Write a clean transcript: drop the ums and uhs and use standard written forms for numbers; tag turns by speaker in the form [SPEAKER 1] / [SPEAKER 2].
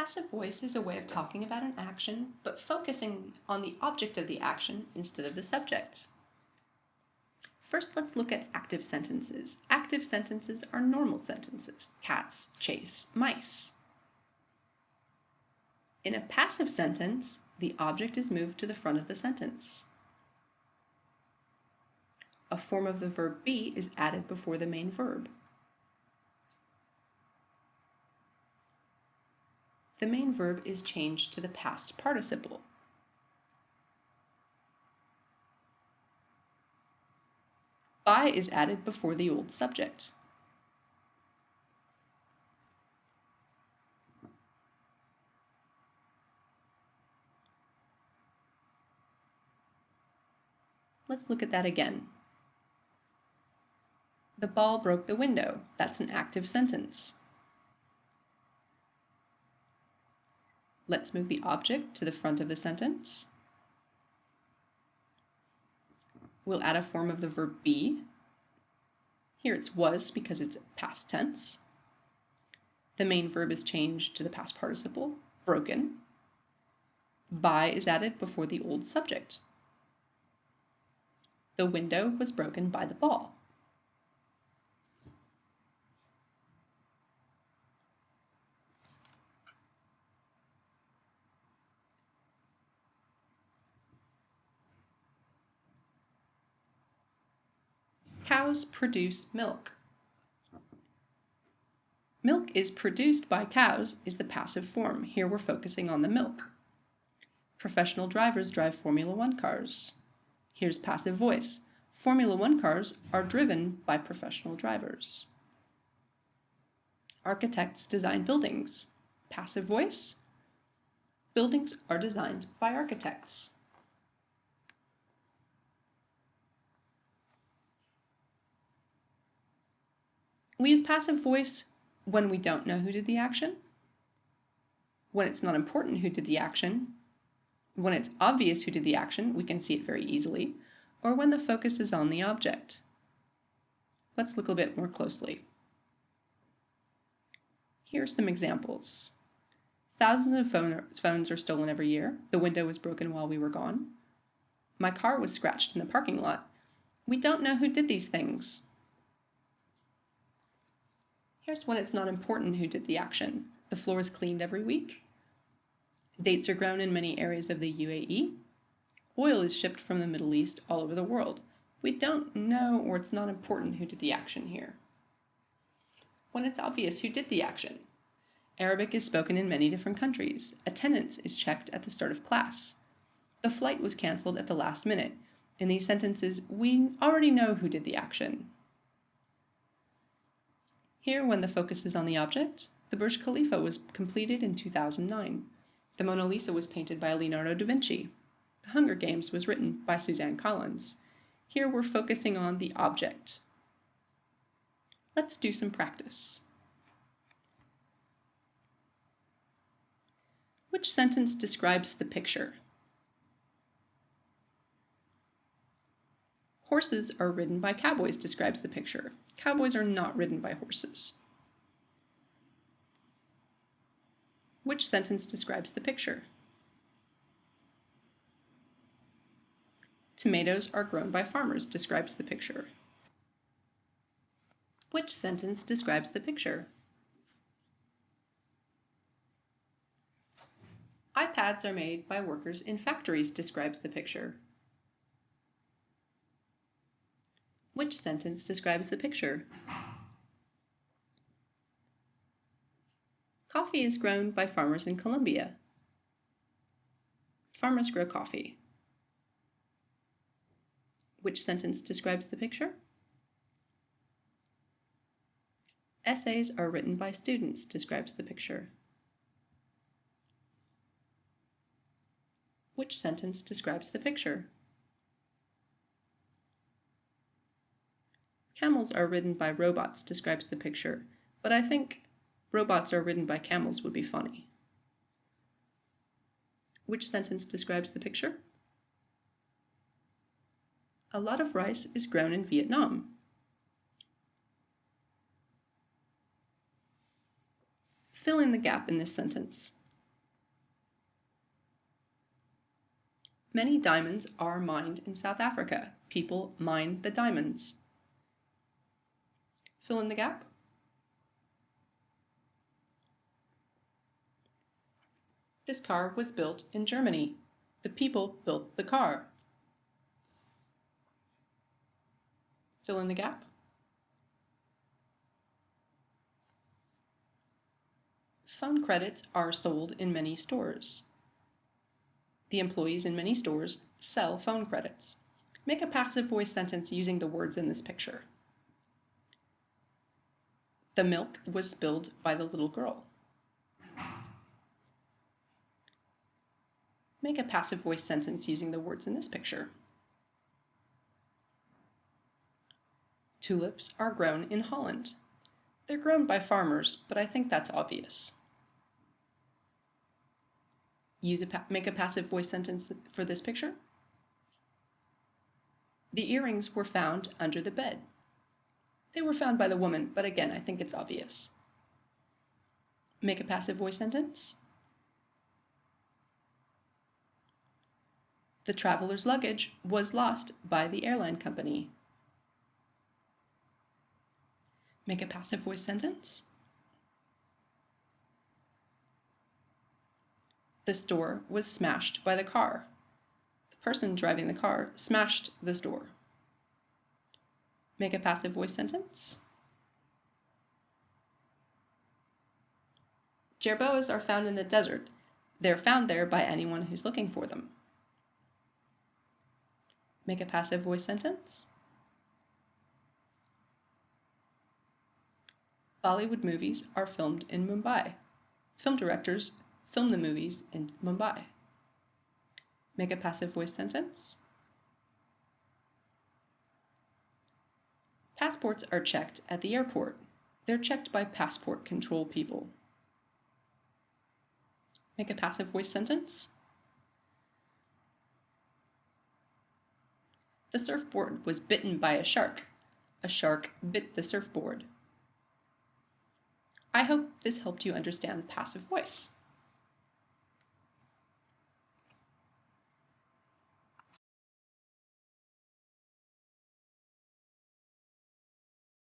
[SPEAKER 1] Passive voice is a way of talking about an action, but focusing on the object of the action instead of the subject. First, let's look at active sentences. Active sentences are normal sentences. Cats chase mice. In a passive sentence, the object is moved to the front of the sentence. A form of the verb be is added before the main verb. The main verb is changed to the past participle. By is added before the old subject. Let's look at that again. The ball broke the window. That's an active sentence. Let's move the object to the front of the sentence. We'll add a form of the verb be. Here it's was because it's past tense. The main verb is changed to the past participle, broken. By is added before the old subject. The window was broken by the ball. Cows produce milk. Milk is produced by cows is the passive form. Here we're focusing on the milk. Professional drivers drive Formula One cars. Here's passive voice. Formula One cars are driven by professional drivers. Architects design buildings. Passive voice. Buildings are designed by architects. We use passive voice when we don't know who did the action, when it's not important who did the action, when it's obvious who did the action, we can see it very easily, or when the focus is on the object. Let's look a bit more closely. Here are some examples. Thousands of phones are stolen every year. The window was broken while we were gone. My car was scratched in the parking lot. We don't know who did these things. Here's when it's not important who did the action. The floor is cleaned every week. Dates are grown in many areas of the UAE. Oil is shipped from the Middle East all over the world. We don't know, or it's not important who did the action here. When it's obvious who did the action. Arabic is spoken in many different countries. Attendance is checked at the start of class. The flight was canceled at the last minute. In these sentences, we already know who did the action. Here, when the focus is on the object, the Burj Khalifa was completed in 2009. The Mona Lisa was painted by Leonardo da Vinci. The Hunger Games was written by Suzanne Collins. Here we're focusing on the object. Let's do some practice. Which sentence describes the picture? Horses are ridden by cowboys describes the picture. Cowboys are not ridden by horses. Which sentence describes the picture? Tomatoes are grown by farmers describes the picture. Which sentence describes the picture? iPads are made by workers in factories describes the picture. Which sentence describes the picture? Coffee is grown by farmers in Colombia. Farmers grow coffee. Which sentence describes the picture? Essays are written by students describes the picture. Which sentence describes the picture? Camels are ridden by robots describes the picture, but I think robots are ridden by camels would be funny. Which sentence describes the picture? A lot of rice is grown in Vietnam. Fill in the gap in this sentence. Many diamonds are mined in South Africa. People mine the diamonds. Fill in the gap. This car was built in Germany. The people built the car. Fill in the gap. Phone credits are sold in many stores. The employees in many stores sell phone credits. Make a passive voice sentence using the words in this picture. The milk was spilled by the little girl. Make a passive voice sentence using the words in this picture. Tulips are grown in Holland. They're grown by farmers, but I think that's obvious. Make a passive voice sentence for this picture. The earrings were found under the bed. They were found by the woman, but again, I think it's obvious. Make a passive voice sentence. The traveler's luggage was lost by the airline company. Make a passive voice sentence. The store was smashed by the car. The person driving the car smashed the store. Make a passive voice sentence. Jerboas are found in the desert. They're found there by anyone who's looking for them. Make a passive voice sentence. Bollywood movies are filmed in Mumbai. Film directors film the movies in Mumbai. Make a passive voice sentence. Passports are checked at the airport. They're checked by passport control people. Make a passive voice sentence. The surfboard was bitten by a shark. A shark bit the surfboard. I hope this helped you understand passive voice.